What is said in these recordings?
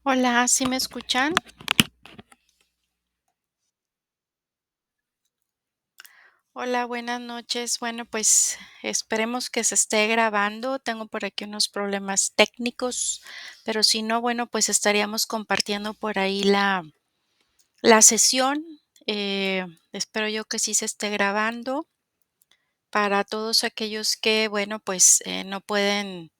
Hola, ¿sí me escuchan? Hola, buenas noches. Bueno, pues esperemos que se esté grabando. Tengo por aquí unos problemas técnicos, pero si no, bueno, pues estaríamos compartiendo por ahí la sesión. Espero yo que sí se esté grabando. Para todos aquellos que, bueno, pues no pueden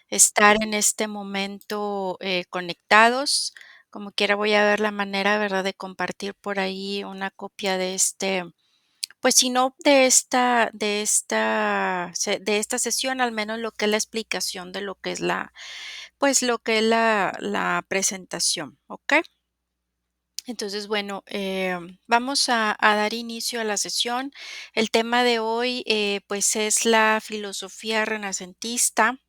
estar en este momento conectados, como quiera voy a ver la manera, ¿verdad?, de compartir por ahí una copia de pues si no de esta sesión, al menos lo que es la explicación de lo que es pues lo que es la presentación, ¿ok? Entonces, bueno, vamos a dar inicio a la sesión. El tema de hoy, pues es la filosofía renacentista,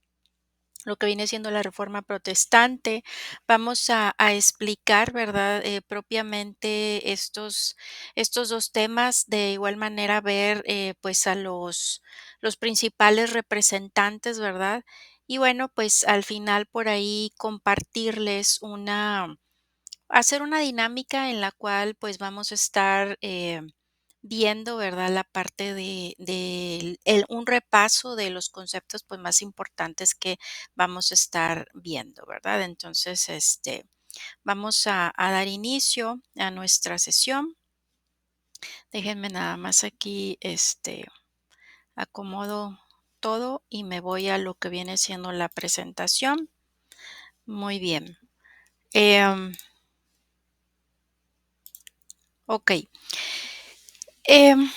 lo que viene siendo la reforma protestante. Vamos a explicar, ¿verdad? Propiamente estos dos temas, de igual manera ver pues a los principales representantes, ¿verdad? Y bueno, pues al final por ahí compartirles hacer una dinámica en la cual pues vamos a estar viendo, ¿verdad? La parte un repaso de los conceptos pues más importantes que vamos a estar viendo, ¿verdad? Entonces, vamos a dar inicio a nuestra sesión. Déjenme nada más aquí, acomodo todo y me voy a lo que viene siendo la presentación. Muy bien. Em, ok. Em,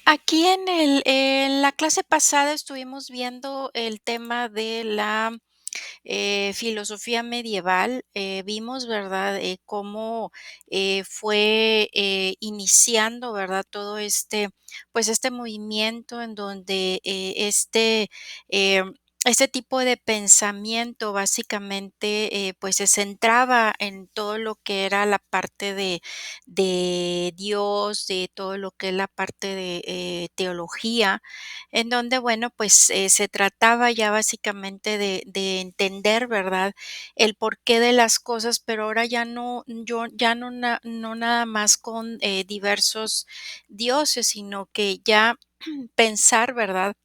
Aquí en la clase pasada estuvimos viendo el tema de la filosofía medieval. Vimos, ¿verdad?, cómo fue iniciando, ¿verdad?, todo pues este movimiento en donde eh, este tipo de pensamiento básicamente pues se centraba en todo lo que era la parte de Dios, de todo lo que es la parte de teología, en donde, bueno, pues se trataba ya básicamente de entender, ¿verdad?, el porqué de las cosas, pero ahora ya no nada más con diversos dioses, sino que ya pensar, ¿verdad?,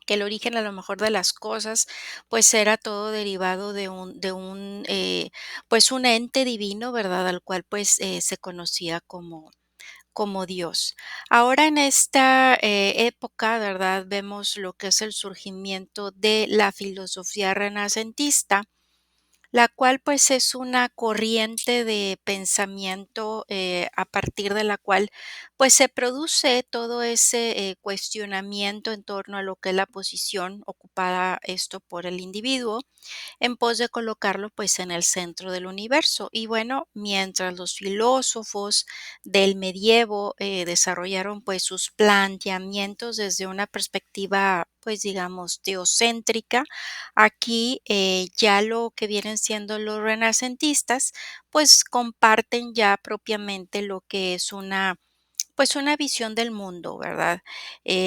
que el origen a lo mejor de las cosas, pues era todo derivado pues un ente divino, ¿verdad?, al cual pues se conocía como Dios. Ahora en esta época, ¿verdad? Vemos lo que es el surgimiento de la filosofía renacentista, la cual pues es una corriente de pensamiento a partir de la cual pues se produce todo ese cuestionamiento en torno a lo que es la posición ocupada esto por el individuo en pos de colocarlo pues en el centro del universo. Y bueno, mientras los filósofos del medievo desarrollaron pues sus planteamientos desde una perspectiva pues digamos teocéntrica, aquí ya lo que vienen siendo los renacentistas pues comparten ya propiamente lo que es pues una visión del mundo, ¿verdad?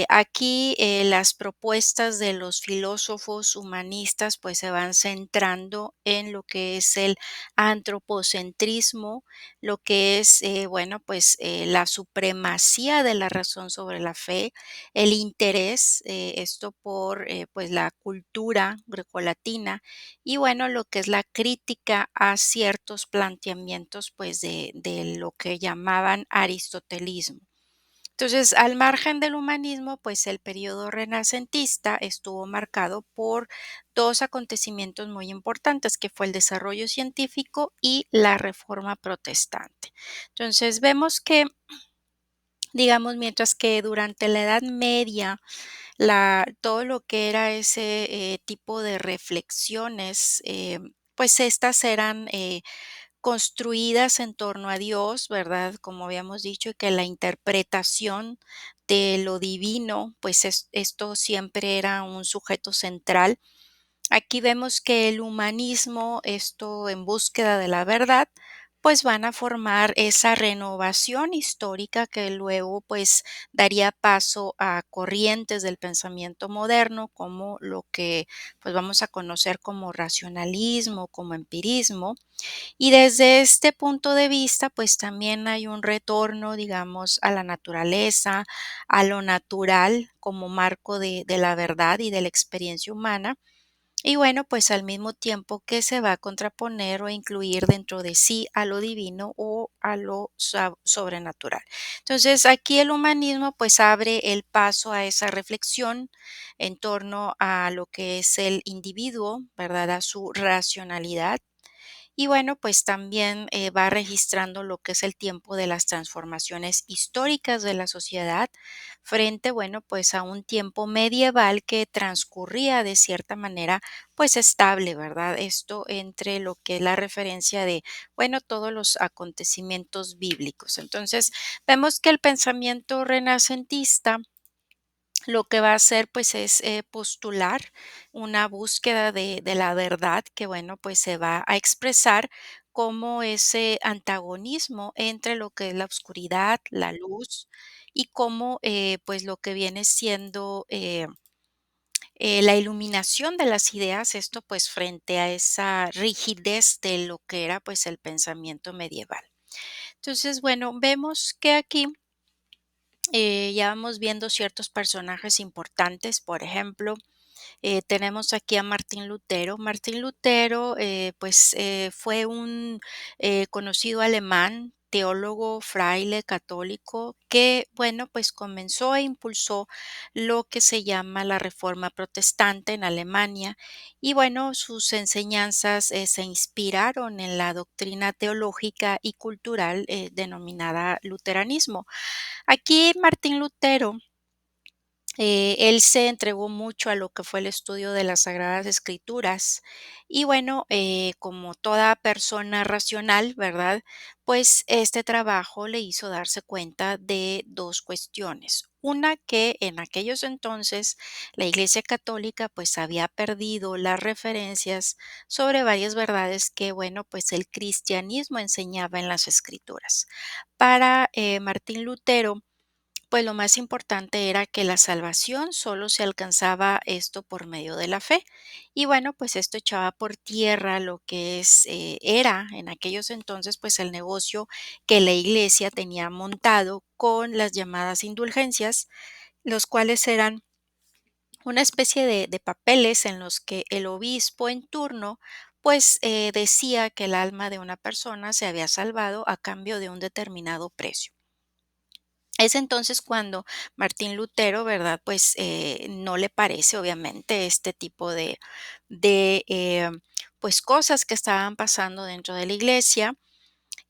Aquí las propuestas de los filósofos humanistas pues se van centrando en lo que es el antropocentrismo, lo que es, bueno, pues la supremacía de la razón sobre la fe, el interés, esto por pues la cultura grecolatina y bueno, lo que es la crítica a ciertos planteamientos pues de lo que llamaban aristotelismo. Entonces, al margen del humanismo, pues el periodo renacentista estuvo marcado por dos acontecimientos muy importantes, que fue el desarrollo científico y la reforma protestante. Entonces, vemos que, digamos, mientras que durante la Edad Media, todo lo que era ese tipo de reflexiones, pues estas eran construidas en torno a Dios, ¿verdad? Como habíamos dicho, y que la interpretación de lo divino, pues esto siempre era un sujeto central. Aquí vemos que el humanismo, esto en búsqueda de la verdad, pues van a formar esa renovación histórica que luego pues daría paso a corrientes del pensamiento moderno como lo que pues vamos a conocer como racionalismo, como empirismo. Y desde este punto de vista, pues también hay un retorno, digamos, a la naturaleza, a lo natural como marco de la verdad y de la experiencia humana. Y bueno, pues al mismo tiempo que se va a contraponer o incluir dentro de sí a lo divino o a lo sobrenatural. Entonces, aquí el humanismo pues abre el paso a esa reflexión en torno a lo que es el individuo, ¿verdad? A su racionalidad y bueno, pues también va registrando lo que es el tiempo de las transformaciones históricas de la sociedad frente, bueno, pues a un tiempo medieval que transcurría de cierta manera, pues estable, ¿verdad? Esto entre lo que es la referencia de, bueno, todos los acontecimientos bíblicos. Entonces, vemos que el pensamiento renacentista lo que va a hacer, pues, es, postular una búsqueda de la verdad que, bueno, pues, se va a expresar como ese antagonismo entre lo que es la oscuridad, la luz y cómo, pues, lo que viene siendo, la iluminación de las ideas, esto, pues, frente a esa rigidez de lo que era, pues, el pensamiento medieval. Entonces, bueno, vemos que aquí ya vamos viendo ciertos personajes importantes, por ejemplo, tenemos aquí a Martín Lutero. Martín Lutero, pues fue un conocido alemán, teólogo, fraile, católico, que, bueno, pues comenzó e impulsó lo que se llama la Reforma Protestante en Alemania. Y bueno, sus enseñanzas se inspiraron en la doctrina teológica y cultural denominada luteranismo. Aquí Martín Lutero él se entregó mucho a lo que fue el estudio de las Sagradas Escrituras y bueno, como toda persona racional, ¿verdad? Pues este trabajo le hizo darse cuenta de dos cuestiones. Una que en aquellos entonces la Iglesia Católica pues había perdido las referencias sobre varias verdades que, bueno, pues el cristianismo enseñaba en las Escrituras. Para Martín Lutero, pues lo más importante era que la salvación solo se alcanzaba esto por medio de la fe. Y bueno, pues esto echaba por tierra lo que era en aquellos entonces, pues el negocio que la iglesia tenía montado con las llamadas indulgencias, los cuales eran una especie de papeles en los que el obispo en turno pues decía que el alma de una persona se había salvado a cambio de un determinado precio. Es entonces cuando Martín Lutero, ¿verdad? Pues, no le parece, obviamente, este tipo de pues, cosas que estaban pasando dentro de la iglesia,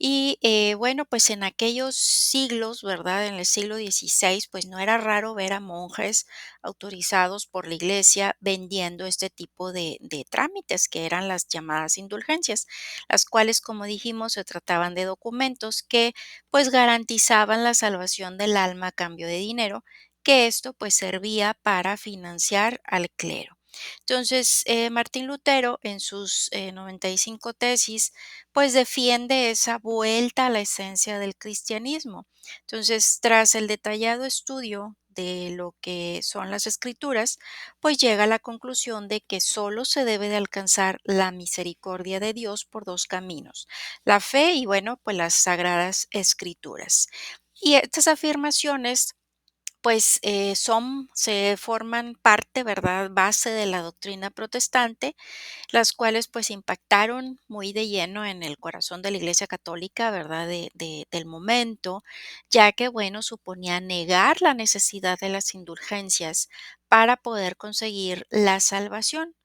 y, bueno, pues en aquellos siglos, ¿verdad? En el siglo XVI, pues no era raro ver a monjes autorizados por la iglesia vendiendo este tipo de trámites, que eran las llamadas indulgencias, las cuales, como dijimos, se trataban de documentos que pues garantizaban la salvación del alma a cambio de dinero, que esto pues servía para financiar al clero. Entonces, Martín Lutero en sus 95 tesis, pues defiende esa vuelta a la esencia del cristianismo. Entonces, tras el detallado estudio de lo que son las escrituras, pues llega a la conclusión de que solo se debe de alcanzar la misericordia de Dios por dos caminos, la fe y bueno, pues las sagradas escrituras. Y estas afirmaciones pues se forman parte, ¿verdad?, base de la doctrina protestante, las cuales pues impactaron muy de lleno en el corazón de la Iglesia Católica, ¿verdad? Del momento, ya que, bueno, suponía negar la necesidad de las indulgencias para poder conseguir la salvación,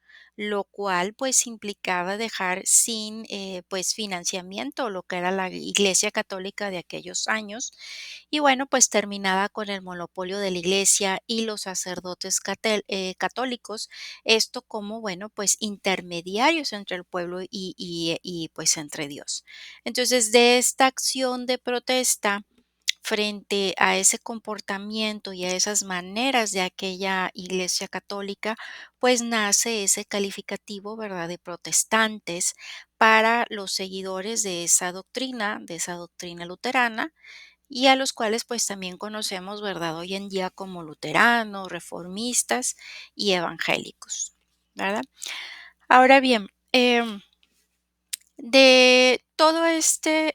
lo cual pues implicaba dejar sin pues financiamiento lo que era la Iglesia Católica de aquellos años y bueno, pues terminaba con el monopolio de la iglesia y los sacerdotes católicos, esto como, bueno, pues intermediarios entre el pueblo y pues entre Dios. Entonces, de esta acción de protesta, frente a ese comportamiento y a esas maneras de aquella Iglesia católica, pues nace ese calificativo, ¿verdad?, de protestantes para los seguidores de esa doctrina luterana, y a los cuales pues también conocemos, ¿verdad?, hoy en día como luteranos, reformistas y evangélicos, ¿verdad? Ahora bien, de todo este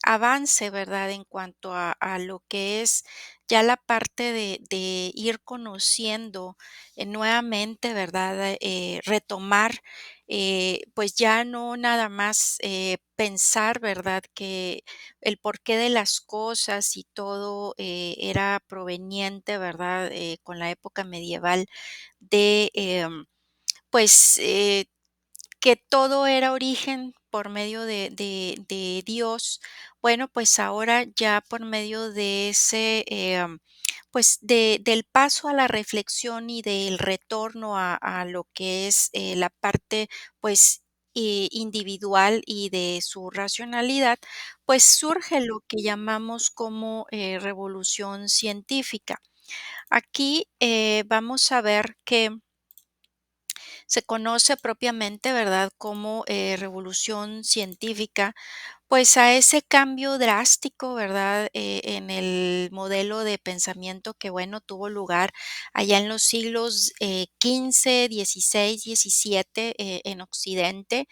avance, ¿verdad? En cuanto a lo que es ya la parte de ir conociendo nuevamente, ¿verdad? Retomar, pues ya no nada más pensar, ¿verdad? Que el porqué de las cosas y todo era proveniente, ¿verdad? Con la época medieval de, pues, que todo era origen por medio de Dios. Bueno, pues ahora ya por medio de ese, pues del paso a la reflexión y del retorno a lo que es la parte, pues, individual y de su racionalidad, pues surge lo que llamamos como revolución científica. Aquí vamos a ver que se conoce propiamente, ¿verdad?, como revolución científica, pues a ese cambio drástico, ¿verdad?, en el modelo de pensamiento que, bueno, tuvo lugar allá en los siglos XV, XVI, XVII en Occidente,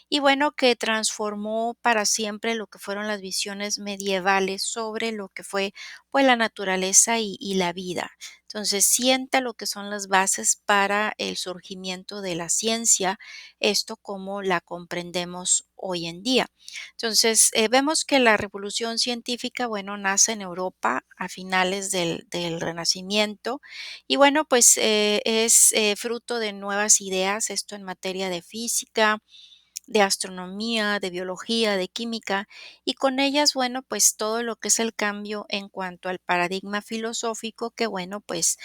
y bueno, que transformó para siempre lo que fueron las visiones medievales sobre lo que fue, pues, la naturaleza y la vida. Entonces, sienta lo que son las bases para el surgimiento de la ciencia, esto como la comprendemos hoy en día. Entonces, vemos que la revolución científica, bueno, nace en Europa a finales del Renacimiento y bueno, pues es fruto de nuevas ideas, esto en materia de física, de astronomía, de biología, de química, y con ellas, bueno, pues todo lo que es el cambio en cuanto al paradigma filosófico que, bueno, pues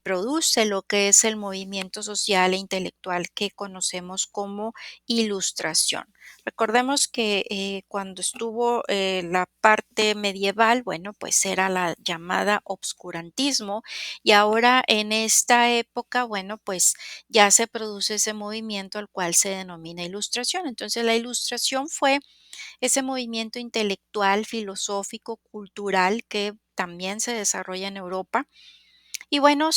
produce lo que es el movimiento social e intelectual que conocemos como ilustración. Recordemos que cuando estuvo la parte medieval, bueno, pues era la llamada obscurantismo y ahora en esta época, bueno, pues ya se produce ese movimiento al cual se denomina ilustración. Entonces, la ilustración fue ese movimiento intelectual, filosófico, cultural que también se desarrolla en Europa. Y bueno,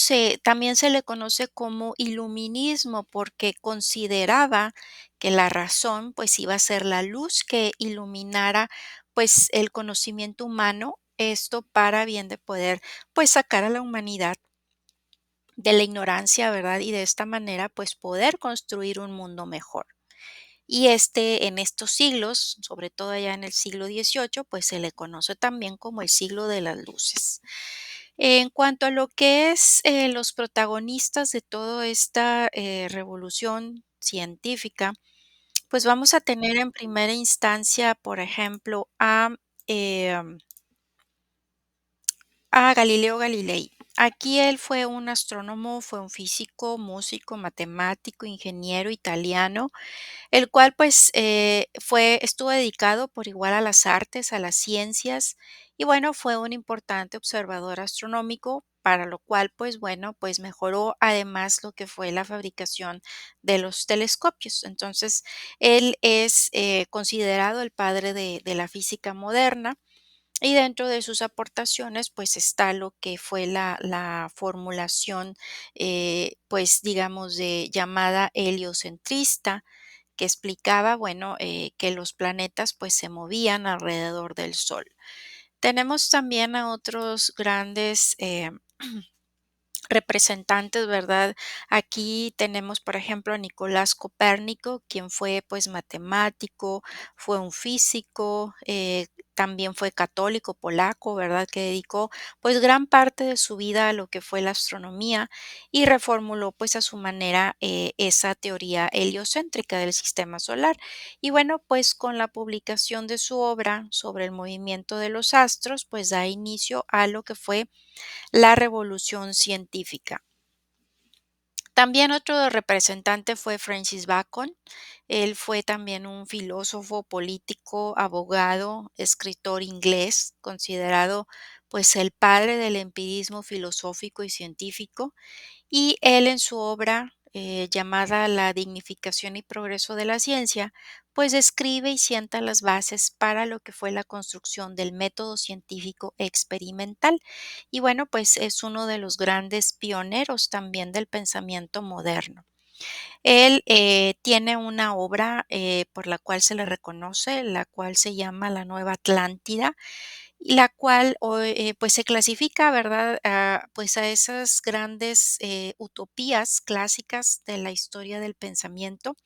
también se le conoce como iluminismo porque consideraba que la razón pues iba a ser la luz que iluminara pues el conocimiento humano, esto para bien de poder pues sacar a la humanidad de la ignorancia, ¿verdad? Y de esta manera, pues poder construir un mundo mejor. Y en estos siglos, sobre todo allá en el siglo XVIII, pues se le conoce también como el siglo de las luces. En cuanto a lo que es los protagonistas de toda esta revolución científica, pues vamos a tener en primera instancia, por ejemplo, a Galileo Galilei. Aquí él fue un astrónomo, fue un físico, músico, matemático, ingeniero italiano, el cual pues estuvo dedicado por igual a las artes, a las ciencias y bueno, fue un importante observador astronómico, para lo cual pues bueno, pues mejoró además lo que fue la fabricación de los telescopios. Entonces, él es considerado el padre de la física moderna y dentro de sus aportaciones, pues está lo que fue la formulación, pues digamos, de llamada heliocentrista, que explicaba, bueno, que los planetas pues se movían alrededor del Sol. Tenemos también a otros grandes representantes, ¿verdad? Aquí tenemos, por ejemplo, a Nicolás Copérnico, quien fue pues matemático, fue un físico, también fue católico polaco, ¿verdad? Que dedicó pues gran parte de su vida a lo que fue la astronomía y reformuló pues a su manera esa teoría heliocéntrica del sistema solar. Y bueno, pues con la publicación de su obra sobre el movimiento de los astros, pues da inicio a lo que fue la revolución científica. También otro representante fue Francis Bacon. Él fue también un filósofo, político, abogado, escritor inglés, considerado pues el padre del empirismo filosófico y científico. Y él en su obra, llamada La dignificación y progreso de la ciencia, pues escribe y sienta las bases para lo que fue la construcción del método científico experimental. Y bueno, pues es uno de los grandes pioneros también del pensamiento moderno. Él tiene una obra por la cual se le reconoce, la cual se llama La Nueva Atlántida, la cual pues se clasifica, ¿verdad? Pues a esas grandes utopías clásicas de la historia del pensamiento.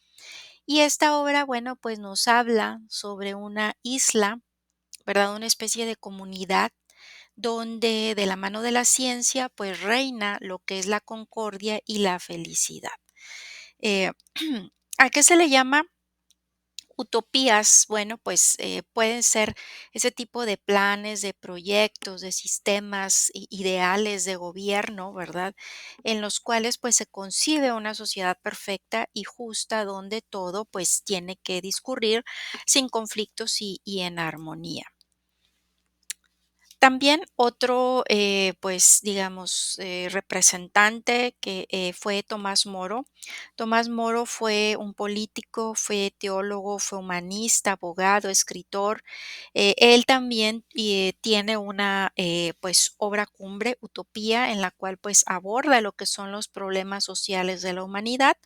Y esta obra, bueno, pues nos habla sobre una isla, ¿verdad? Una especie de comunidad donde de la mano de la ciencia, pues reina lo que es la concordia y la felicidad. Eh, ¿A qué se le llama utopías? Bueno, pues pueden ser ese tipo de planes, de proyectos, de sistemas ideales de gobierno, ¿verdad? En los cuales pues se concibe una sociedad perfecta y justa donde todo pues tiene que discurrir sin conflictos y en armonía. También otro, pues, digamos, representante que fue Tomás Moro. Tomás Moro fue un político, fue teólogo, fue humanista, abogado, escritor. Él también tiene una, pues, obra cumbre, Utopía, en la cual, pues, aborda lo que son los problemas sociales de la humanidad.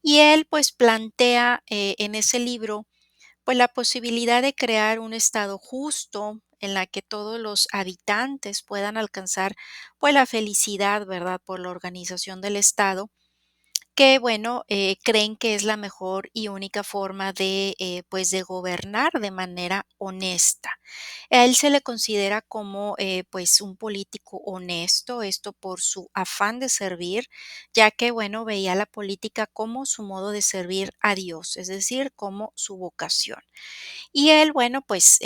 Y él, pues, plantea en ese libro pues la posibilidad de crear un estado justo en la que todos los habitantes puedan alcanzar pues la felicidad, ¿verdad? Por la organización del estado, que bueno, creen que es la mejor y única forma de pues de gobernar de manera honesta. A él se le considera como pues un político honesto, esto por su afán de servir, ya que bueno, veía la política como su modo de servir a Dios, es decir, como su vocación. Y él, bueno, pues,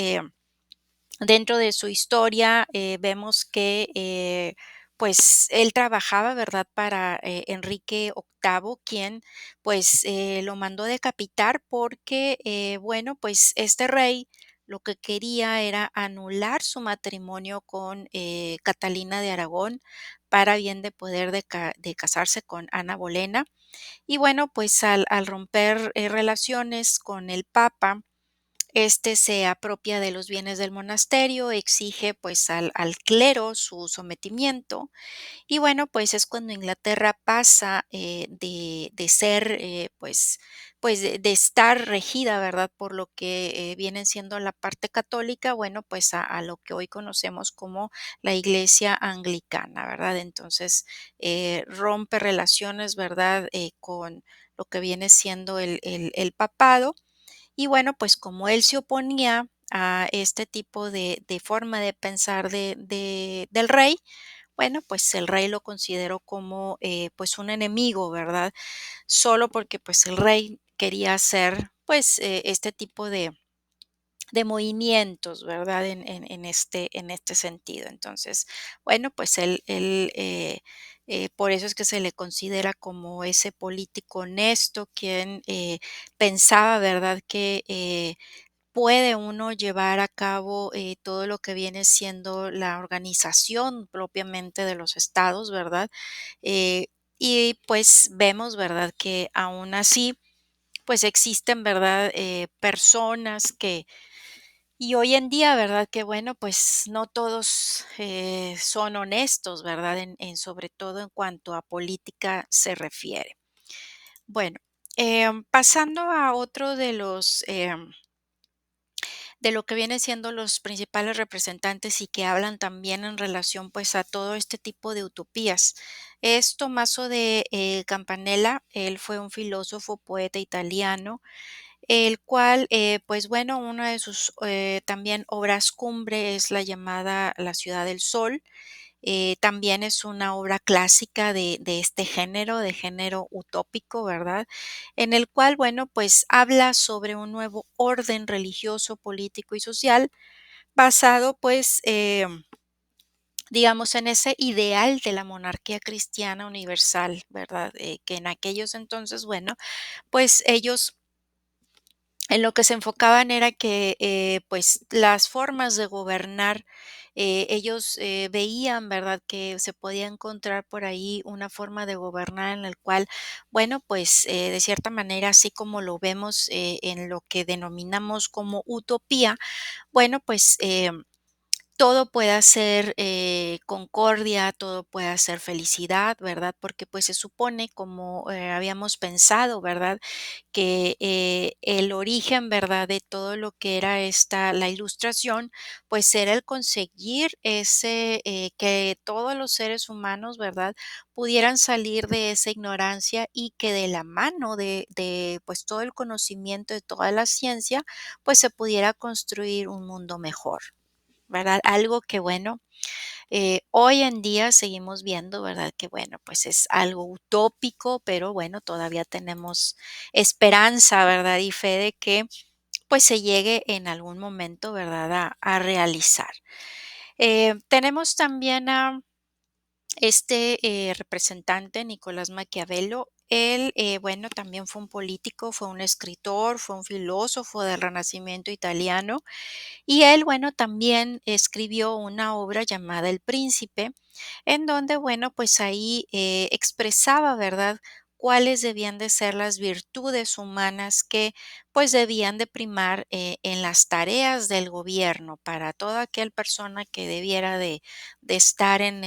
dentro de su historia, vemos que, pues, él trabajaba, ¿verdad?, para, Enrique VIII, quien, pues, lo mandó decapitar porque, bueno, pues, este rey lo que quería era anular su matrimonio con, Catalina de Aragón, para bien de poder de casarse con Ana Bolena. Y bueno, pues, al romper, relaciones con el papa, este se apropia de los bienes del monasterio, exige pues al clero su sometimiento y bueno, pues es cuando Inglaterra pasa de ser pues de estar regida, ¿verdad? Por lo que vienen siendo la parte católica, bueno, pues a lo que hoy conocemos como la Iglesia anglicana, ¿verdad? Entonces rompe relaciones, ¿verdad? Con lo que viene siendo el papado y bueno, pues como él se oponía a este tipo de forma de pensar del rey, bueno, pues el rey lo consideró como pues un enemigo, ¿verdad? Solo porque pues el rey quería hacer pues este tipo de movimientos, ¿verdad? En este sentido. Entonces, bueno, pues por eso es que se le considera como ese político honesto, quien pensaba, ¿verdad? Que puede uno llevar a cabo todo lo que viene siendo la organización propiamente de los estados, ¿verdad? Eh, y pues vemos, ¿verdad? Que aún así, pues existen, ¿verdad? Personas que y hoy en día, ¿verdad? Que bueno, pues no todos son honestos, ¿verdad? Sobre todo en cuanto a política se refiere. Bueno, pasando a otro de lo que vienen siendo los principales representantes y que hablan también en relación pues a todo este tipo de utopías. Es Tommaso de Campanella, él fue un filósofo, poeta italiano, el cual, pues bueno, una de sus también obras cumbre es la llamada La ciudad del sol. También es una obra clásica de este género, de género utópico, ¿verdad? En el cual, bueno, pues habla sobre un nuevo orden religioso, político y social basado, pues, digamos, en ese ideal de la monarquía cristiana universal, ¿verdad? Que en aquellos entonces, bueno, pues ellos en lo que se enfocaban era que, pues, las formas de gobernar, ellos, veían, ¿verdad?, que se podía encontrar por ahí una forma de gobernar en el cual, bueno, pues, de cierta manera, así como lo vemos, en lo que denominamos como utopía, bueno, pues, todo pueda ser, concordia, todo pueda ser felicidad, ¿verdad? Porque, pues, se supone, como, habíamos pensado, ¿verdad?, que, el origen, ¿verdad?, de todo lo que era la ilustración, pues, era el conseguir ese, que todos los seres humanos, ¿verdad?, pudieran salir de esa ignorancia y que de la mano de, pues, todo el conocimiento de toda la ciencia, pues, se pudiera construir un mundo mejor, ¿verdad? Algo que, bueno, hoy en día seguimos viendo, ¿verdad? Que bueno, pues es algo utópico, pero bueno, todavía tenemos esperanza, ¿verdad? Y fe de que pues se llegue en algún momento, ¿verdad? A realizar. Tenemos también a representante, Nicolás Maquiavelo. Él, bueno, también fue un político, fue un escritor, fue un filósofo del Renacimiento italiano y él, bueno, también escribió una obra llamada El Príncipe, en donde, bueno, pues ahí expresaba, ¿verdad?, cuáles debían de ser las virtudes humanas que pues debían de primar en las tareas del gobierno para toda aquella persona que debiera de estar en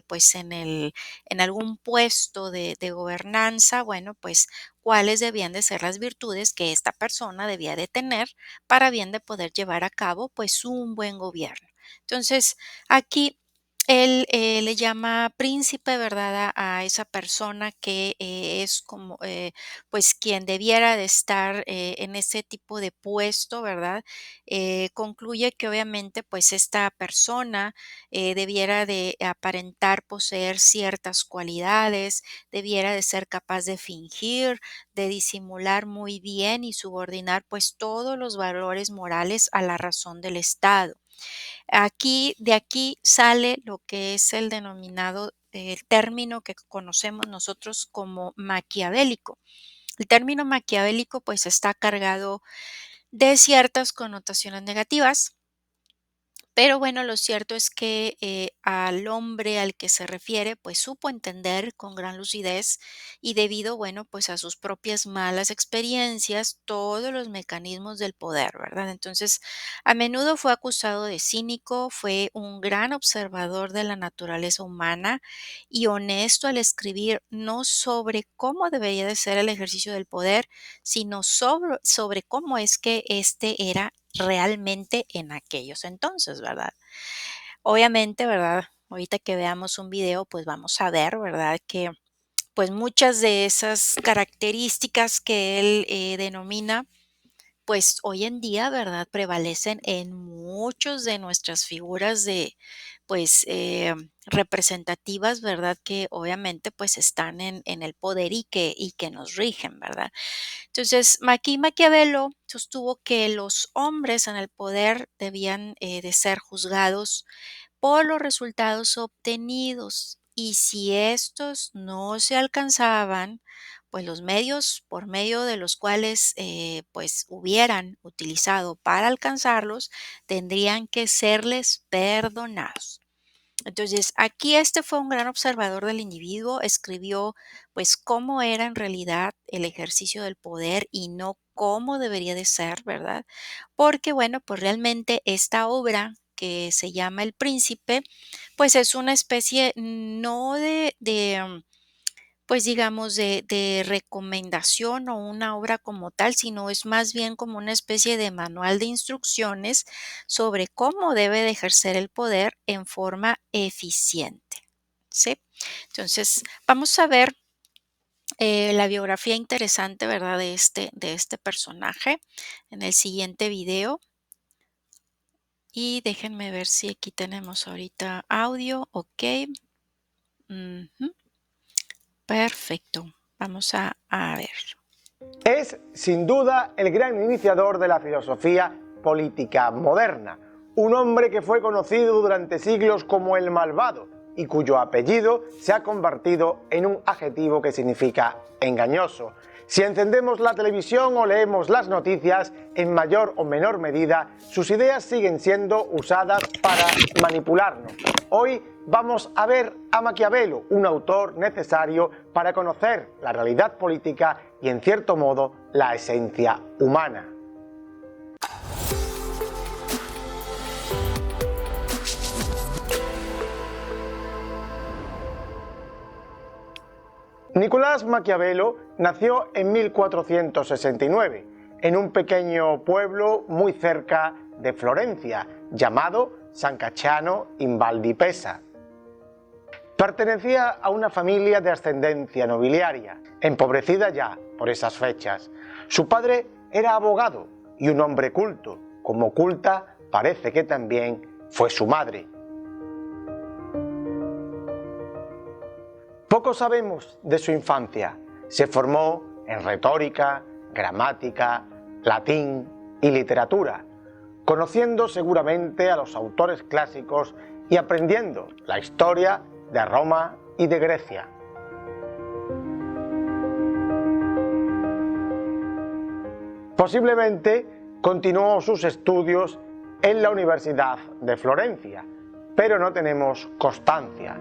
pues en algún puesto de gobernanza, bueno, pues cuáles debían de ser las virtudes que esta persona debía de tener para bien de poder llevar a cabo pues un buen gobierno. Entonces, aquí él, le llama príncipe, ¿verdad? A esa persona que, es como, pues, quien debiera de estar, en ese tipo de puesto, ¿verdad? Concluye que obviamente, pues, esta persona, debiera de aparentar poseer ciertas cualidades, debiera de ser capaz de fingir, de disimular muy bien y subordinar, pues, todos los valores morales a la razón del Estado. De aquí sale lo que es el denominado, el término que conocemos nosotros como maquiavélico. El término maquiavélico, pues, está cargado de ciertas connotaciones negativas, pero bueno, lo cierto es que, al hombre al que se refiere, pues, supo entender con gran lucidez y debido, bueno, pues, a sus propias malas experiencias, todos los mecanismos del poder, ¿verdad? Entonces, a menudo fue acusado de cínico, fue un gran observador de la naturaleza humana y honesto al escribir no sobre cómo debería de ser el ejercicio del poder, sino sobre cómo es que este era realmente en aquellos entonces, ¿verdad? Obviamente, ¿verdad? Ahorita que veamos un video, pues vamos a ver, ¿verdad? Que pues muchas de esas características que él denomina, pues hoy en día, ¿verdad? Prevalecen en muchos de nuestras figuras de, pues, representativas, ¿verdad? Que obviamente pues están en el poder y que nos rigen, ¿verdad? Entonces, Maquiavelo sostuvo que los hombres en el poder debían de ser juzgados por los resultados obtenidos y si estos no se alcanzaban, pues los medios por medio de los cuales pues hubieran utilizado para alcanzarlos tendrían que serles perdonados. Entonces, aquí este fue un gran observador del individuo, escribió pues cómo era en realidad el ejercicio del poder y no cómo debería de ser, ¿verdad? Porque bueno, pues realmente esta obra que se llama El Príncipe, pues es una especie no pues digamos, de recomendación o una obra como tal, sino es más bien como una especie de manual de instrucciones sobre cómo debe de ejercer el poder en forma eficiente, ¿sí? Entonces, vamos a ver la biografía interesante, ¿verdad? De este personaje en el siguiente video. Y déjenme ver si aquí tenemos ahorita audio. Ok. Ujú, perfecto. Vamos a ver. Es, sin duda, el gran iniciador de la filosofía política moderna, un hombre que fue conocido durante siglos como el malvado y cuyo apellido se ha convertido en un adjetivo que significa engañoso. Si encendemos la televisión o leemos las noticias, en mayor o menor medida, sus ideas siguen siendo usadas para manipularnos. Hoy vamos a ver a Maquiavelo, un autor necesario para conocer la realidad política y, en cierto modo, la esencia humana. Nicolás Maquiavelo nació en 1469 en un pequeño pueblo muy cerca de Florencia, llamado San Cacciano in Val di Pesa. Pertenecía a una familia de ascendencia nobiliaria, empobrecida ya por esas fechas. Su padre era abogado y un hombre culto, como culta parece que también fue su madre. Poco sabemos de su infancia. Se formó en retórica, gramática, latín y literatura, conociendo seguramente a los autores clásicos y aprendiendo la historia de Roma y de Grecia. Posiblemente continuó sus estudios en la Universidad de Florencia, pero no tenemos constancia.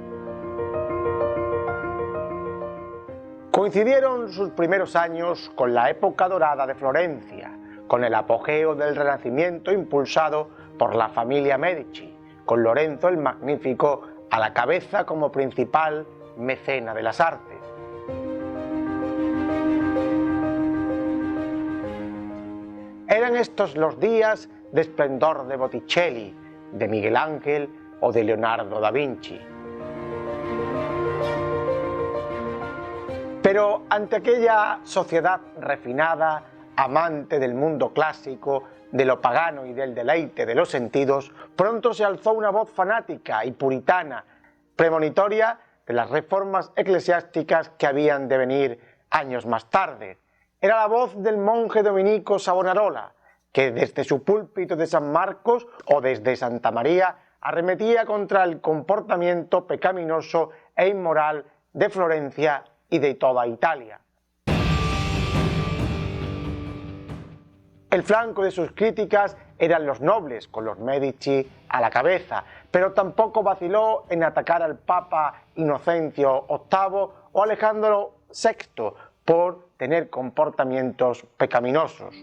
Coincidieron sus primeros años con la época dorada de Florencia, con el apogeo del Renacimiento impulsado por la familia Medici, con Lorenzo el Magnífico a la cabeza como principal mecena de las artes. Eran estos los días de esplendor de Botticelli, de Miguel Ángel o de Leonardo da Vinci. Pero ante aquella sociedad refinada, amante del mundo clásico, de lo pagano y del deleite de los sentidos, pronto se alzó una voz fanática y puritana, premonitoria de las reformas eclesiásticas que habían de venir años más tarde. Era la voz del monje dominico Savonarola, que desde su púlpito de San Marcos o desde Santa María arremetía contra el comportamiento pecaminoso e inmoral de Florencia y de toda Italia. El flanco de sus críticas eran los nobles, con los Medici a la cabeza, pero tampoco vaciló en atacar al Papa Inocencio VIII o Alejandro VI por tener comportamientos pecaminosos.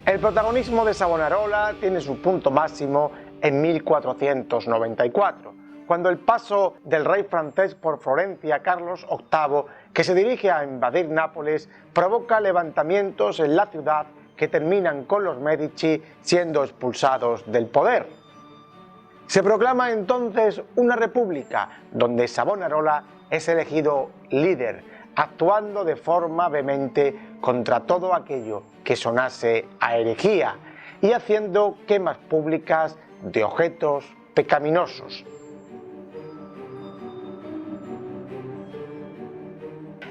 El protagonismo de Savonarola tiene su punto máximo en 1494, cuando el paso del rey francés por Florencia, Carlos VIII, que se dirige a invadir Nápoles, provoca levantamientos en la ciudad que terminan con los Medici siendo expulsados del poder. Se proclama entonces una república, donde Savonarola es elegido líder, actuando de forma vehemente contra todo aquello que sonase a herejía y haciendo quemas públicas de objetos pecaminosos.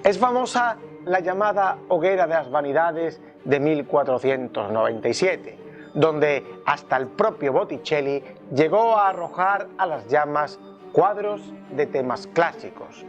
Es famosa la llamada Hoguera de las Vanidades de 1497, donde hasta el propio Botticelli llegó a arrojar a las llamas cuadros de temas clásicos.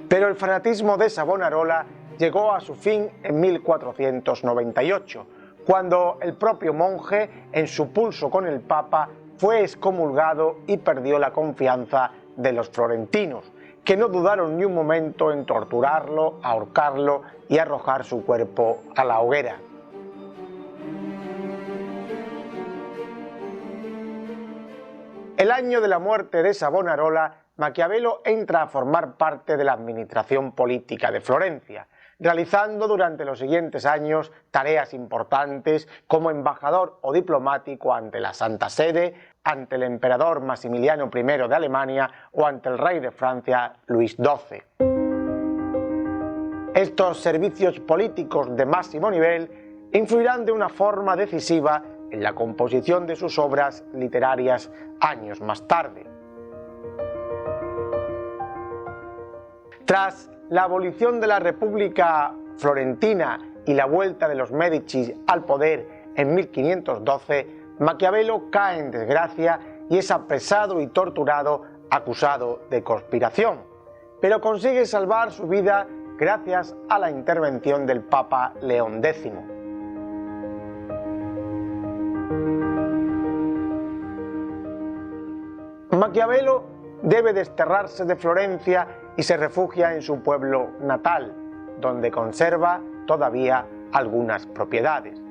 Pero el fanatismo de Savonarola llegó a su fin en 1498, cuando el propio monje, en su pulso con el Papa, fue excomulgado y perdió la confianza de los florentinos, que no dudaron ni un momento en torturarlo, ahorcarlo y arrojar su cuerpo a la hoguera. El año de la muerte de Savonarola, Maquiavelo entra a formar parte de la administración política de Florencia, realizando durante los siguientes años tareas importantes como embajador o diplomático ante la Santa Sede, ante el emperador Maximiliano I de Alemania o ante el rey de Francia Luis XII. Estos servicios políticos de máximo nivel influirán de una forma decisiva en la composición de sus obras literarias años más tarde. Tras la abolición de la República florentina y la vuelta de los Médicis al poder en 1512, Maquiavelo cae en desgracia y es apresado y torturado, acusado de conspiración, pero consigue salvar su vida gracias a la intervención del Papa León X. Maquiavelo debe desterrarse de Florencia y se refugia en su pueblo natal, donde conserva todavía algunas propiedades.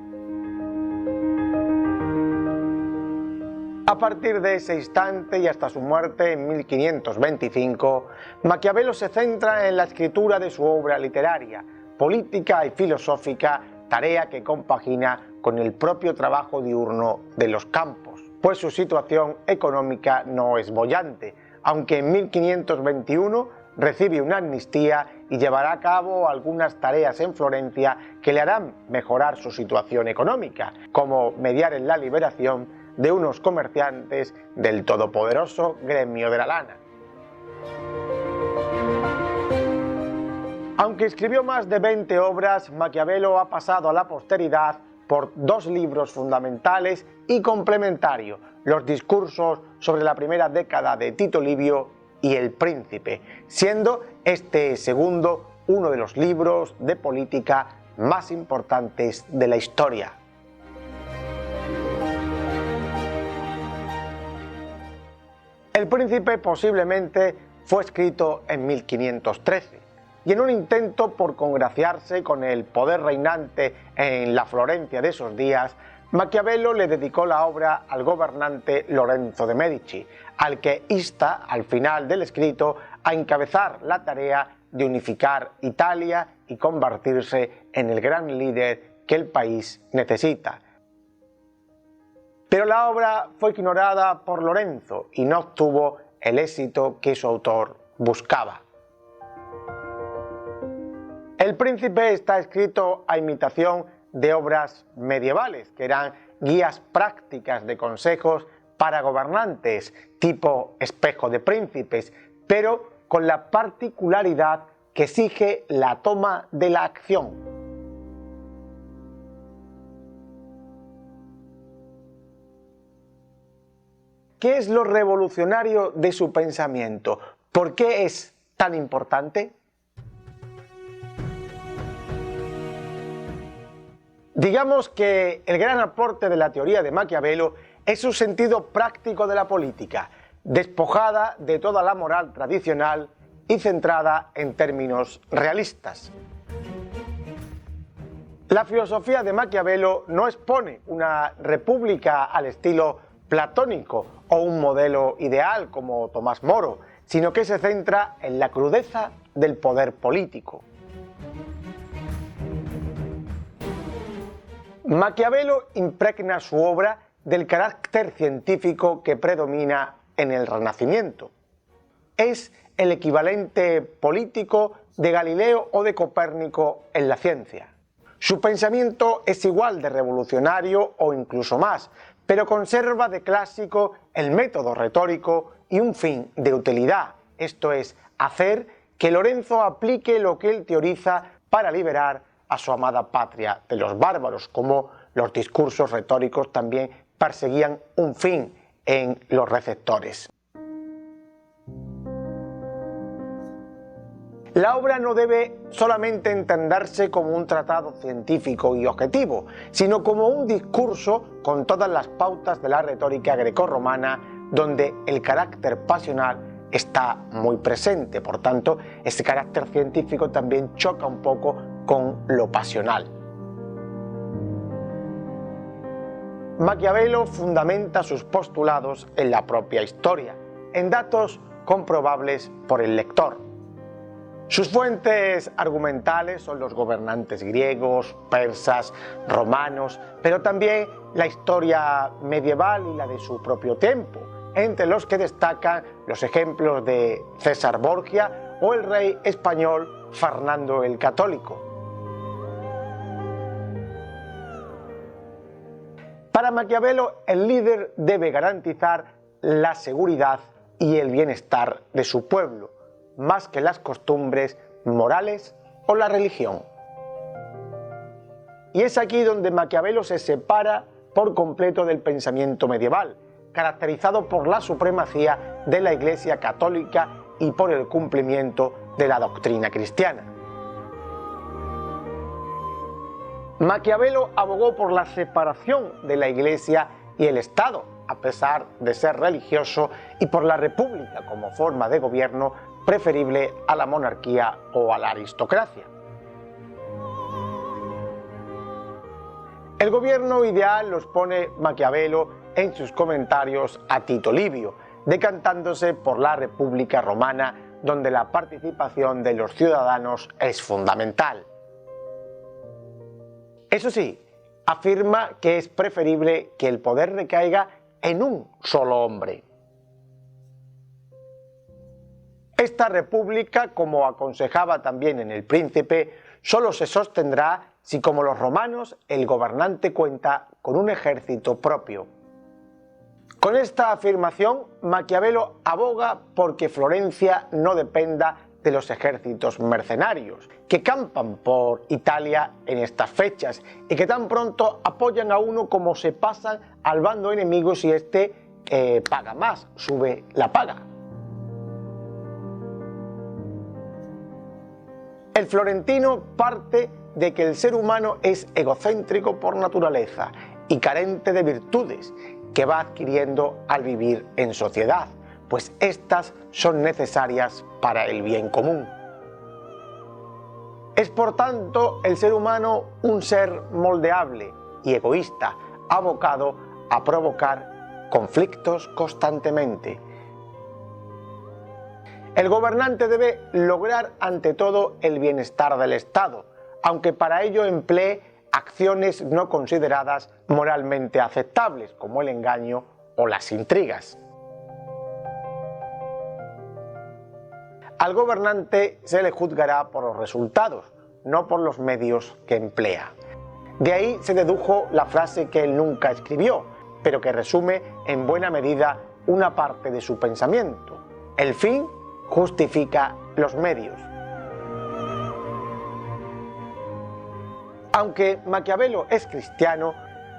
A partir de ese instante y hasta su muerte en 1525, Maquiavelo se centra en la escritura de su obra literaria, política y filosófica, tarea que compagina con el propio trabajo diurno de los campos, pues su situación económica no es boyante, aunque en 1521 recibe una amnistía y llevará a cabo algunas tareas en Florencia que le harán mejorar su situación económica, como mediar en la liberación de unos comerciantes del todopoderoso gremio de la lana. Aunque escribió más de 20 obras, Maquiavelo ha pasado a la posteridad por dos libros fundamentales y complementarios: los discursos sobre la primera década de Tito Livio y El Príncipe, siendo este segundo uno de los libros de política más importantes de la historia. El Príncipe posiblemente fue escrito en 1513 y en un intento por congraciarse con el poder reinante en la Florencia de esos días, Maquiavelo le dedicó la obra al gobernante Lorenzo de Medici, al que insta al final del escrito a encabezar la tarea de unificar Italia y convertirse en el gran líder que el país necesita. Pero la obra fue ignorada por Lorenzo y no obtuvo el éxito que su autor buscaba. El Príncipe está escrito a imitación de obras medievales, que eran guías prácticas de consejos para gobernantes, tipo Espejo de Príncipes, pero con la particularidad que exige la toma de la acción. ¿Qué es lo revolucionario de su pensamiento? ¿Por qué es tan importante? Digamos que el gran aporte de la teoría de Maquiavelo es su sentido práctico de la política, despojada de toda la moral tradicional y centrada en términos realistas. La filosofía de Maquiavelo no expone una república al estilo platónico o un modelo ideal como Tomás Moro, sino que se centra en la crudeza del poder político. Maquiavelo impregna su obra del carácter científico que predomina en el Renacimiento. Es el equivalente político de Galileo o de Copérnico en la ciencia. Su pensamiento es igual de revolucionario o incluso más, pero conserva de clásico el método retórico y un fin de utilidad, esto es, hacer que Lorenzo aplique lo que él teoriza para liberar a su amada patria de los bárbaros, como los discursos retóricos también perseguían un fin en los receptores. La obra no debe solamente entenderse como un tratado científico y objetivo, sino como un discurso con todas las pautas de la retórica grecorromana, donde el carácter pasional está muy presente. Por tanto, ese carácter científico también choca un poco con lo pasional. Maquiavelo fundamenta sus postulados en la propia historia, en datos comprobables por el lector. Sus fuentes argumentales son los gobernantes griegos, persas, romanos, pero también la historia medieval y la de su propio tiempo, entre los que destacan los ejemplos de César Borgia o el rey español Fernando el Católico. Para Maquiavelo, el líder debe garantizar la seguridad y el bienestar de su pueblo, más que las costumbres morales o la religión. y es aquí donde Maquiavelo se separa por completo del pensamiento medieval, caracterizado por la supremacía de la Iglesia católica y por el cumplimiento de la doctrina cristiana. Maquiavelo abogó por la separación de la Iglesia y el Estado, a pesar de ser religioso, y por la república como forma de gobierno preferible a la monarquía o a la aristocracia. El gobierno ideal los pone Maquiavelo en sus comentarios a Tito Livio, decantándose por la República Romana, donde la participación de los ciudadanos es fundamental. Eso sí, afirma que es preferible que el poder recaiga en un solo hombre. Esta república, como aconsejaba también en El Príncipe, solo se sostendrá si, como los romanos, el gobernante cuenta con un ejército propio. Con esta afirmación, Maquiavelo aboga porque Florencia no dependa de los ejércitos mercenarios que campan por Italia en estas fechas y que tan pronto apoyan a uno como se pasan al bando enemigo si éste paga más, sube la paga. El florentino parte de que el ser humano es egocéntrico por naturaleza y carente de virtudes que va adquiriendo al vivir en sociedad, pues éstas son necesarias para el bien común. Es por tanto el ser humano un ser moldeable y egoísta, abocado a provocar conflictos constantemente. El gobernante debe lograr ante todo el bienestar del Estado, aunque para ello emplee acciones no consideradas moralmente aceptables, como el engaño o las intrigas. Al gobernante se le juzgará por los resultados, no por los medios que emplea. De ahí se dedujo la frase que él nunca escribió, pero que resume en buena medida una parte de su pensamiento: el fin justifica los medios. Aunque Maquiavelo es cristiano,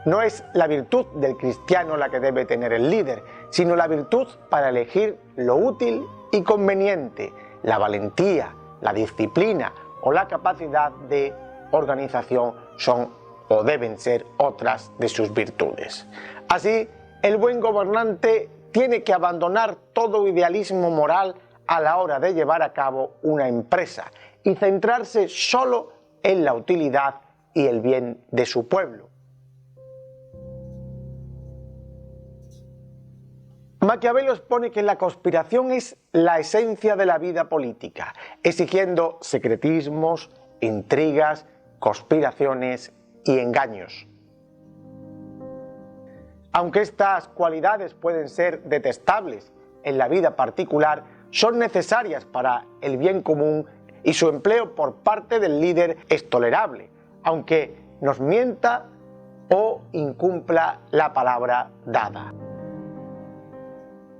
no es la virtud del cristiano la que debe tener el líder, sino la virtud para elegir lo útil y conveniente, la valentía, la disciplina o la capacidad de organización son o deben ser otras de sus virtudes. Así, el buen gobernante tiene que abandonar todo idealismo moral a la hora de llevar a cabo una empresa y centrarse solo en la utilidad y el bien de su pueblo. Maquiavelo expone que la conspiración es la esencia de la vida política, exigiendo secretismos, intrigas, conspiraciones y engaños. Aunque estas cualidades pueden ser detestables en la vida particular, son necesarias para el bien común y su empleo por parte del líder es tolerable, aunque nos mienta o incumpla la palabra dada.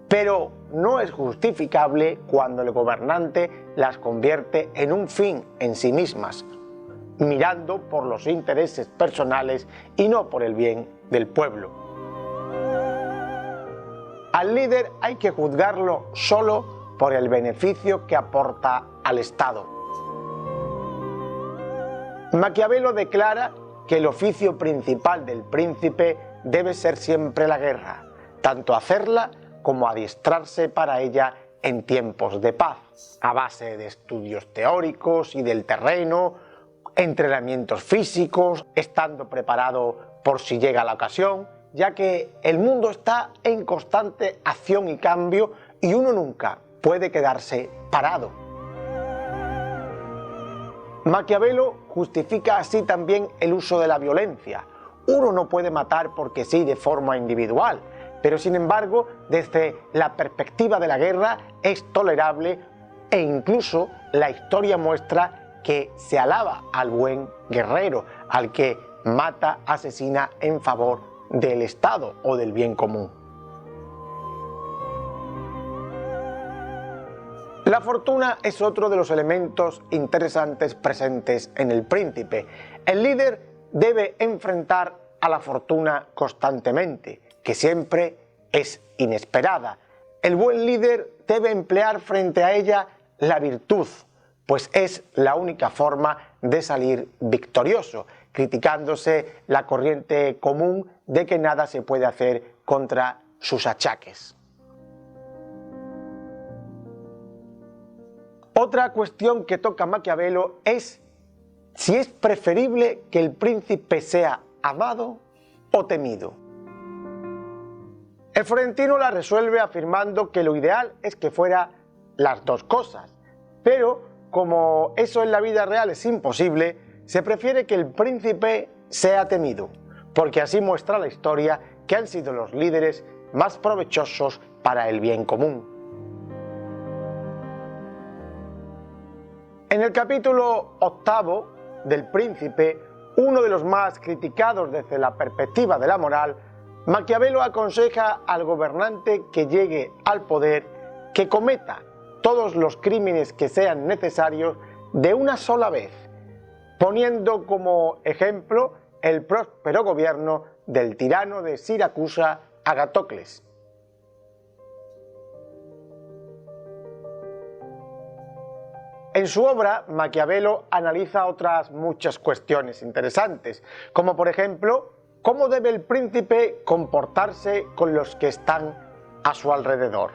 Pero no es justificable cuando el gobernante las convierte en un fin en sí mismas, mirando por los intereses personales y no por el bien del pueblo. Al líder hay que juzgarlo solo por el beneficio que aporta al Estado. Maquiavelo declara que el oficio principal del príncipe debe ser siempre la guerra, tanto hacerla como adiestrarse para ella en tiempos de paz, a base de estudios teóricos y del terreno, entrenamientos físicos, estando preparado por si llega la ocasión, ya que el mundo está en constante acción y cambio y uno nunca puede quedarse parado. Maquiavelo justifica así también el uso de la violencia. Uno no puede matar porque sí de forma individual, pero sin embargo, desde la perspectiva de la guerra es tolerable e incluso la historia muestra que se alaba al buen guerrero, al que mata, asesina en favor del Estado o del bien común. La fortuna es otro de los elementos interesantes presentes en El Príncipe. El líder debe enfrentar a la fortuna constantemente, que siempre es inesperada. El buen líder debe emplear frente a ella la virtud, pues es la única forma de salir victorioso, criticándose la corriente común de que nada se puede hacer contra sus achaques. Otra cuestión que toca Maquiavelo es si es preferible que el príncipe sea amado o temido. El florentino la resuelve afirmando que lo ideal es que fuera las dos cosas, pero como eso en la vida real es imposible, se prefiere que el príncipe sea temido, porque así muestra la historia que han sido los líderes más provechosos para el bien común. En el capítulo 8 del Príncipe, uno de los más criticados desde la perspectiva de la moral, Maquiavelo aconseja al gobernante que llegue al poder que cometa todos los crímenes que sean necesarios de una sola vez, poniendo como ejemplo el próspero gobierno del tirano de Siracusa, Agatocles. En su obra, Maquiavelo analiza otras muchas cuestiones interesantes, como por ejemplo, cómo debe el príncipe comportarse con los que están a su alrededor.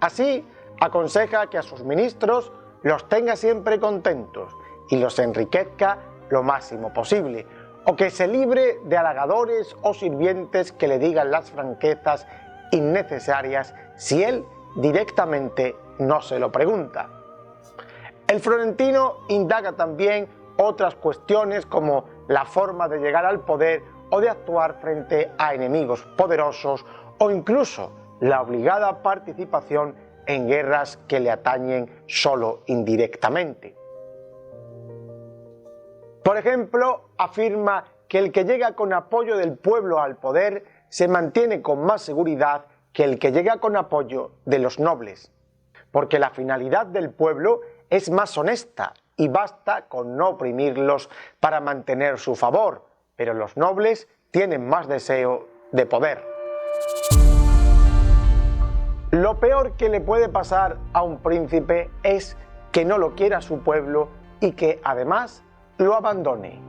Así, aconseja que a sus ministros los tenga siempre contentos y los enriquezca lo máximo posible, o que se libre de halagadores o sirvientes que le digan las franquezas innecesarias si él directamente no se lo pregunta. El florentino indaga también otras cuestiones como la forma de llegar al poder o de actuar frente a enemigos poderosos o incluso la obligada participación en guerras que le atañen solo indirectamente. Por ejemplo, afirma que el que llega con apoyo del pueblo al poder se mantiene con más seguridad que el que llega con apoyo de los nobles, porque la finalidad del pueblo es más honesta y basta con no oprimirlos para mantener su favor, pero los nobles tienen más deseo de poder. Lo peor que le puede pasar a un príncipe es que no lo quiera su pueblo y que además lo abandone.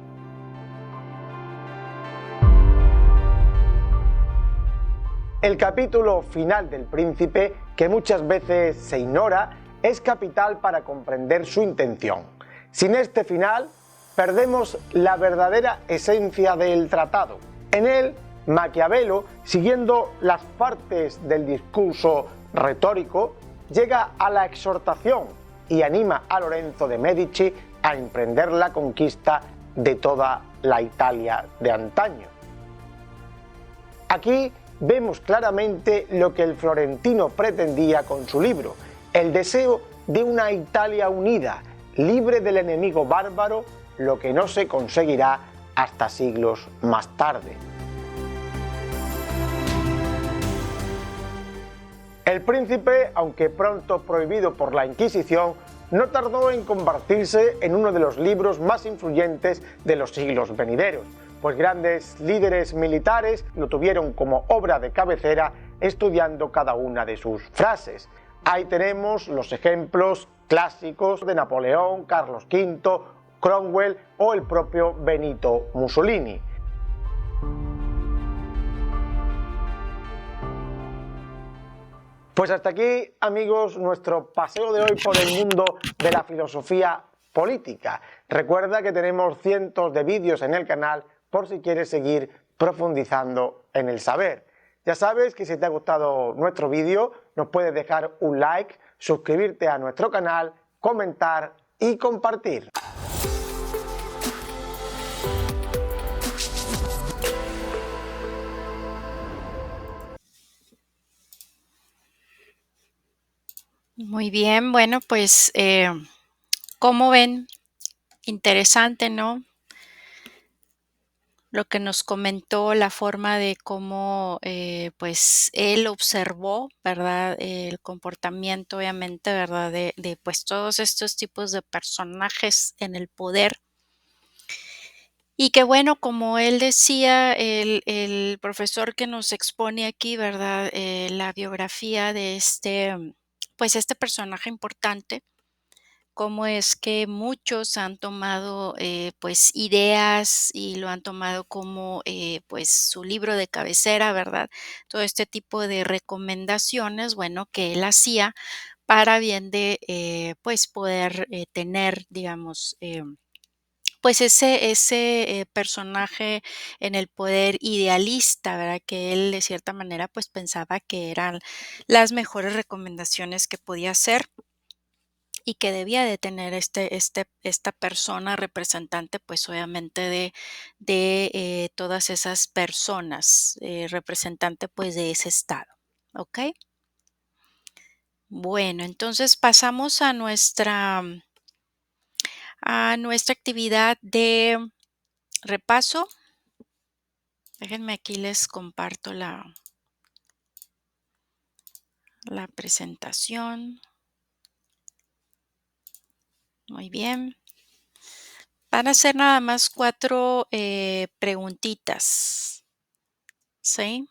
El capítulo final del Príncipe, que muchas veces se ignora, es capital para comprender su intención. Sin este final, perdemos la verdadera esencia del tratado. En él, Maquiavelo, siguiendo las partes del discurso retórico, llega a la exhortación y anima a Lorenzo de Medici a emprender la conquista de toda la Italia de antaño. Aquí vemos claramente lo que el florentino pretendía con su libro, el deseo de una Italia unida, libre del enemigo bárbaro, lo que no se conseguirá hasta siglos más tarde. El Príncipe, aunque pronto prohibido por la Inquisición, no tardó en convertirse en uno de los libros más influyentes de los siglos venideros, pues grandes líderes militares lo tuvieron como obra de cabecera estudiando cada una de sus frases. Ahí tenemos los ejemplos clásicos de Napoleón, Carlos V, Cromwell o el propio Benito Mussolini. Pues hasta aquí, amigos, nuestro paseo de hoy por el mundo de la filosofía política. Recuerda que tenemos cientos de vídeos en el canal por si quieres seguir profundizando en el saber. Ya sabes que si te ha gustado nuestro vídeo, nos puedes dejar un like, suscribirte a nuestro canal, comentar y compartir. Muy bien, bueno, pues, ¿cómo ven? Interesante, ¿no? Lo que nos comentó, la forma de cómo, pues, él observó, ¿verdad? El comportamiento, obviamente, ¿verdad? De, pues, todos estos tipos de personajes en el poder. Y que bueno, como él decía, el profesor que nos expone aquí, ¿verdad? La biografía de pues, este personaje importante, cómo es que muchos han tomado, pues, ideas y lo han tomado como, pues, su libro de cabecera, ¿verdad? Todo este tipo de recomendaciones, bueno, que él hacía para bien de, pues, poder, tener, digamos, pues ese personaje en el poder idealista, ¿verdad? Que él de cierta manera, pues, pensaba que eran las mejores recomendaciones que podía hacer y que debía de tener esta persona representante, pues, obviamente de todas esas personas, representante, pues, de ese estado, ¿okey? Bueno, entonces pasamos a nuestra actividad de repaso. Déjenme aquí les comparto la presentación. Muy bien. Van a ser nada más 4 preguntitas, ¿sí?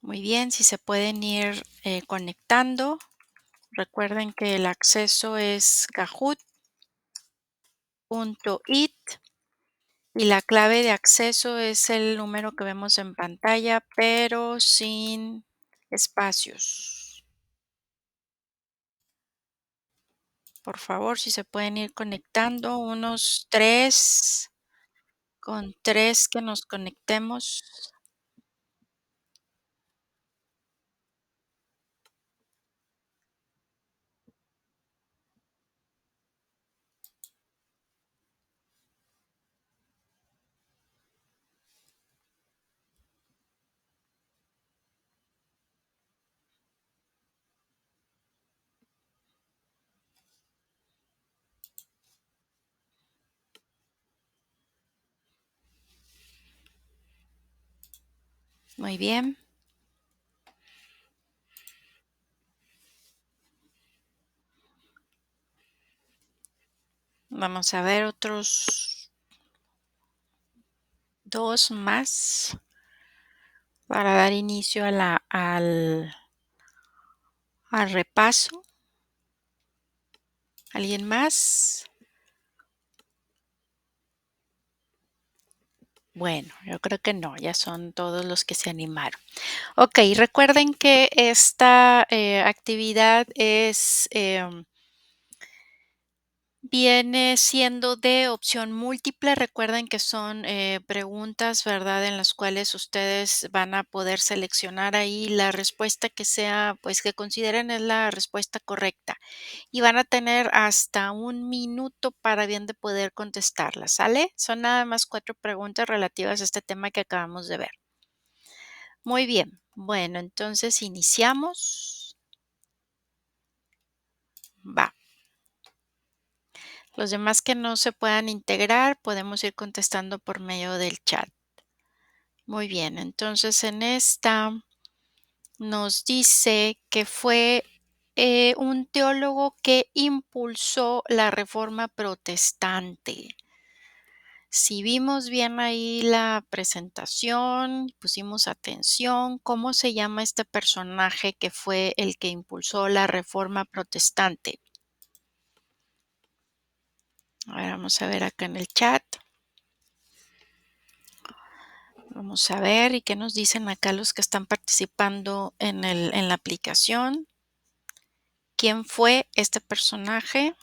Muy bien, si se pueden ir, conectando. Recuerden que el acceso es kahoot.it y la clave de acceso es el número que vemos en pantalla, pero sin espacios. Por favor, si se pueden ir conectando, unos 3, con 3 que nos conectemos. Muy bien. Vamos a ver otros 2 más para dar inicio al repaso. ¿Alguien más? Bueno, yo creo que no, ya son todos los que se animaron. Okey, recuerden que esta, actividad viene siendo de opción múltiple. Recuerden que son, preguntas, ¿verdad?, en las cuales ustedes van a poder seleccionar ahí la respuesta que sea, pues, que consideren es la respuesta correcta, y van a tener hasta 1 minuto para bien de poder contestarlas, ¿sale? Son nada más 4 preguntas relativas a este tema que acabamos de ver. Muy bien. Bueno, entonces iniciamos. Va. Los demás que no se puedan integrar, podemos ir contestando por medio del chat. Muy bien, entonces en esta nos dice que fue un teólogo que impulsó la reforma protestante. Si vimos bien ahí la presentación, pusimos atención, ¿cómo se llama este personaje que fue el que impulsó la reforma protestante? A ver, vamos a ver acá en el chat. Vamos a ver y qué nos dicen acá los que están participando en la aplicación. ¿Quién fue este personaje?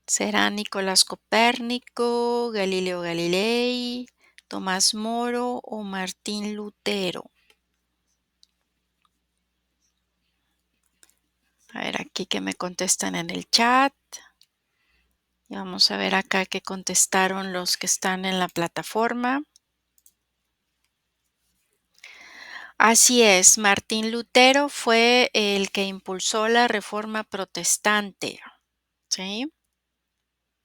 ¿Será Nicolás Copérnico, Galileo Galilei, Tomás Moro o Martín Lutero? A ver aquí que me contestan en el chat. Y vamos a ver acá qué contestaron los que están en la plataforma. Así es, Martín Lutero fue el que impulsó la reforma protestante, ¿sí?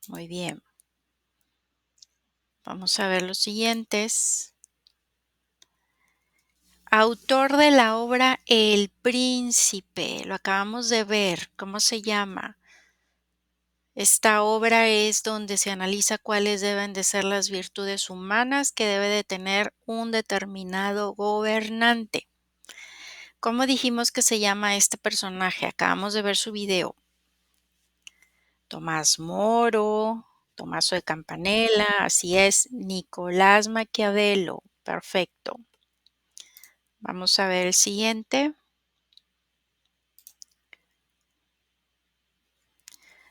Muy bien. Vamos a ver los siguientes. Autor de la obra El Príncipe, lo acabamos de ver, ¿cómo se llama? Esta obra es donde se analiza cuáles deben de ser las virtudes humanas que debe de tener un determinado gobernante. ¿Cómo dijimos que se llama este personaje? Acabamos de ver su video. Tomás Moro, Tomaso de Campanella, así es, Nicolás Maquiavelo. Perfecto. Vamos a ver el siguiente.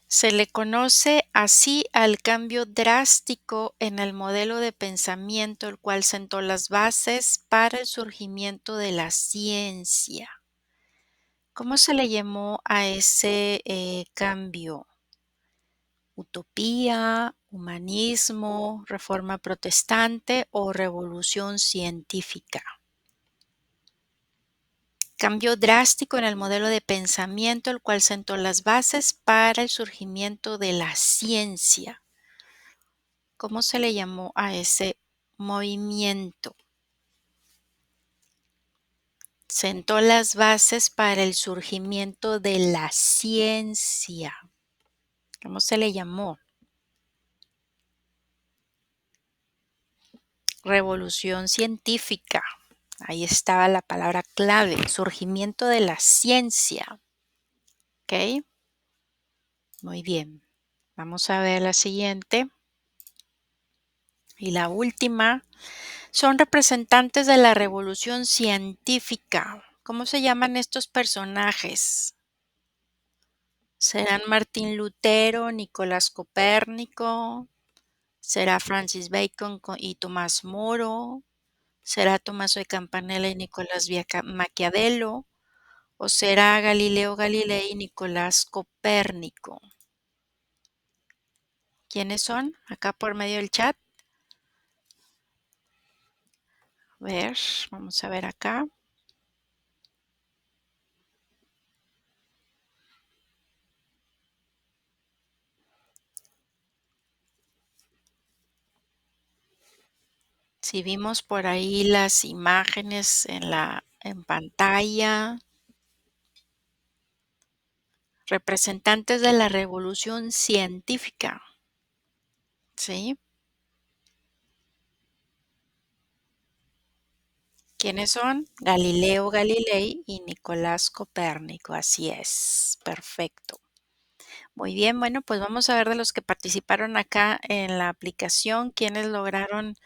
Se le conoce así al cambio drástico en el modelo de pensamiento, el cual sentó las bases para el surgimiento de la ciencia. ¿Cómo se le llamó a ese cambio? ¿Utopía, humanismo, reforma protestante o revolución científica? Cambio drástico en el modelo de pensamiento, el cual sentó las bases para el surgimiento de la ciencia. ¿Cómo se le llamó a ese movimiento? Sentó las bases para el surgimiento de la ciencia. ¿Cómo se le llamó? Revolución científica. Ahí estaba la palabra clave, surgimiento de la ciencia. ¿Ok? Muy bien. Vamos a ver la siguiente. Y la última. Son representantes de la revolución científica. ¿Cómo se llaman estos personajes? ¿Serán Martín Lutero, Nicolás Copérnico? ¿Será Francis Bacon y Tomás Moro? ¿Será Tomaso de Campanella y Nicolás Maquiavelo? ¿O será Galileo Galilei y Nicolás Copérnico? ¿Quiénes son? Acá por medio del chat. A ver, vamos a ver acá. Si vimos por ahí las imágenes en pantalla, representantes de la revolución científica, ¿sí? ¿Quiénes son? Galileo Galilei y Nicolás Copérnico, así es, perfecto. Muy bien, bueno, pues vamos a ver de los que participaron acá en la aplicación, quienes lograron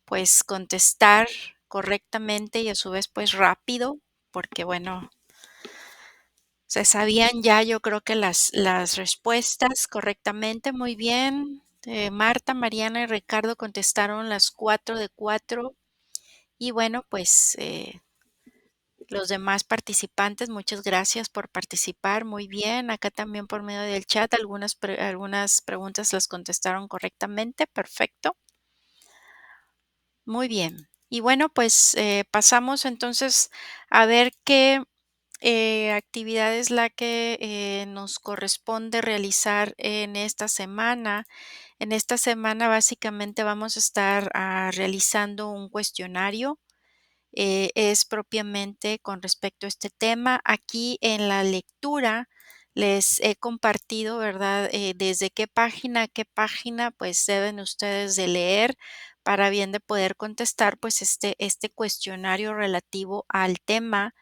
pues contestar correctamente y a su vez pues rápido, porque bueno, se sabían ya yo creo que las respuestas correctamente, muy bien. Marta, Mariana y Ricardo contestaron las 4 de 4 y bueno, pues los demás participantes, muchas gracias por participar, muy bien. Acá también por medio del chat algunas preguntas las contestaron correctamente, perfecto. Muy bien. Y bueno, pues pasamos entonces a ver qué actividad es la que nos corresponde realizar en esta semana. En esta semana básicamente vamos a estar realizando un cuestionario. Es propiamente con respecto a este tema. Aquí en la lectura les he compartido, ¿verdad? Desde qué página a qué página, pues deben ustedes de leer para bien de poder contestar, pues este cuestionario relativo al tema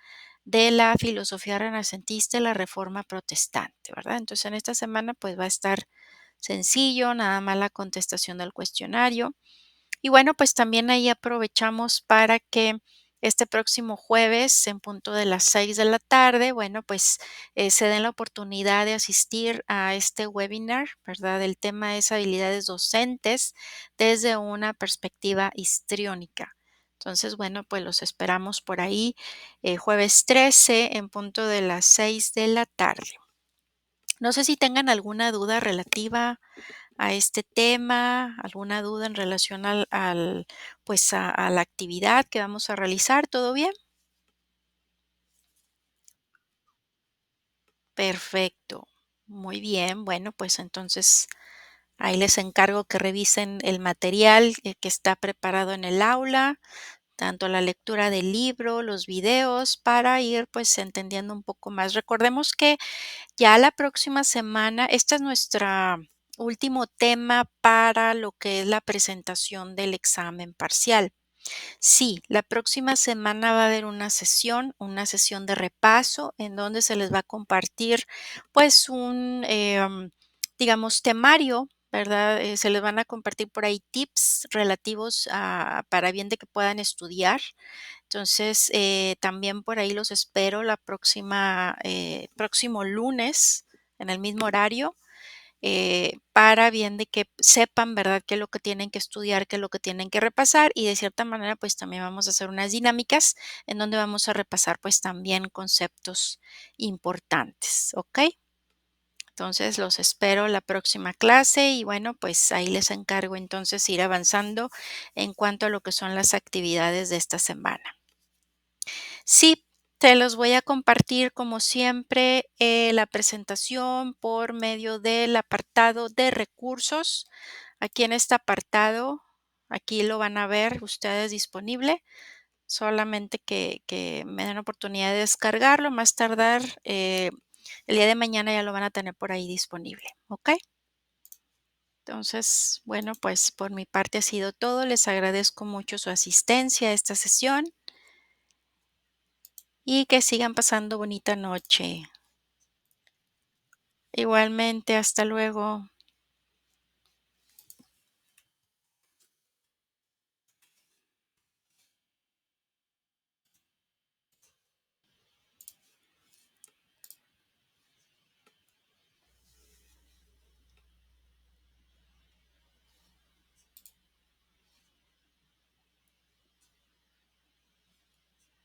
de la filosofía renacentista y la reforma protestante, ¿verdad? Entonces en esta semana pues va a estar sencillo, nada más la contestación del cuestionario. Y bueno, pues también ahí aprovechamos para que este próximo jueves, en punto de las 6 de la tarde, bueno, pues se den la oportunidad de asistir a este webinar, ¿verdad? El tema es habilidades docentes desde una perspectiva histriónica. Entonces, bueno, pues los esperamos por ahí jueves 13 en punto de las 6 de la tarde. No sé si tengan alguna duda relativa a este tema, alguna duda en relación pues a la actividad que vamos a realizar, ¿todo bien? Perfecto. Muy bien. Bueno, pues entonces ahí les encargo que revisen el material que está preparado en el aula. tanto la lectura del libro, los videos, para ir, pues, entendiendo un poco más. Recordemos que ya la próxima semana, este es nuestra último tema para lo que es la presentación del examen parcial. Sí, la próxima semana va a haber una sesión de repaso en donde se les va a compartir, pues, digamos, temario, ¿verdad? Se les van a compartir por ahí tips relativos a para bien de que puedan estudiar. Entonces, también por ahí los espero la próximo lunes en el mismo horario, para bien de que sepan, ¿verdad?, qué es lo que tienen que estudiar, qué es lo que tienen que repasar y de cierta manera, pues también vamos a hacer unas dinámicas en donde vamos a repasar, pues también conceptos importantes, ¿ok? Entonces los espero la próxima clase y bueno, pues ahí les encargo entonces ir avanzando en cuanto a lo que son las actividades de esta semana. Sí, te los voy a compartir como siempre, la presentación por medio del apartado de recursos. Aquí en este apartado, aquí lo van a ver ustedes disponible, solamente que me den oportunidad de descargarlo, más tardar, el día de mañana ya lo van a tener por ahí disponible, ¿ok? Entonces, bueno, pues por mi parte ha sido todo. Les agradezco mucho su asistencia a esta sesión y que sigan pasando bonita noche. Igualmente, hasta luego.